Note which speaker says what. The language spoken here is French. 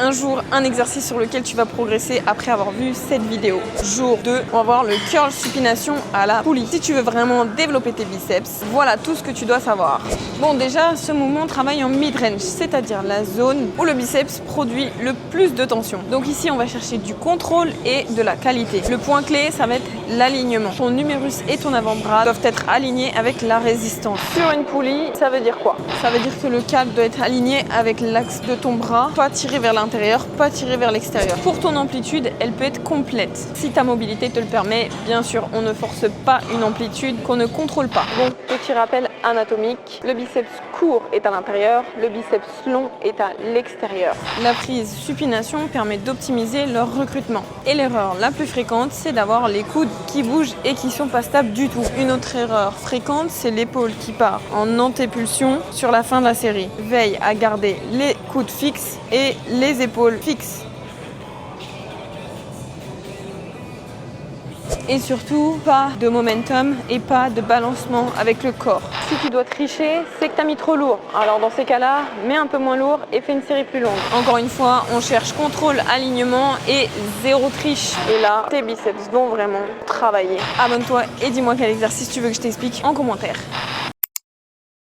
Speaker 1: un jour un exercice sur lequel tu vas progresser après avoir vu cette vidéo. Jour 2, on va voir le curl supination à la poulie. Si tu veux vraiment développer tes biceps, voilà tout ce que tu dois savoir. Bon, déjà, ce mouvement travaille en mid-range, c'est-à-dire la zone où le biceps produit le plus de tension. Donc ici, on va chercher du contrôle et de la qualité. Le point clé, ça va être l'alignement. Ton humérus et ton avant-bras doivent être alignés avec la résistance. Sur une poulie, ça veut dire quoi? Ça veut dire que le câble doit être aligné avec l'axe de ton bras, pas tiré vers l'intérieur, pas tiré vers l'extérieur. Pour ton amplitude, elle peut être complète. Si ta mobilité te le permet, bien sûr, on ne force pas une amplitude qu'on ne contrôle pas. Bon, petit rappel anatomique, le biceps court est à l'intérieur, le biceps long est à l'extérieur. La prise supination permet d'optimiser leur recrutement. Et l'erreur la plus fréquente, c'est d'avoir les coudes qui bougent et qui sont pas stables du tout. Une autre erreur fréquente, c'est l'épaule qui part en antépulsion sur la fin de la série. Veille à garder les coudes fixes et les épaules fixes. Et surtout, pas de momentum et pas de balancement avec le corps. Si tu dois tricher, c'est que tu as mis trop lourd. Alors dans ces cas-là, mets un peu moins lourd et fais une série plus longue. Encore une fois, on cherche contrôle, alignement et zéro triche. Et là, tes biceps vont vraiment travailler. Abonne-toi et dis-moi quel exercice tu veux que je t'explique en commentaire.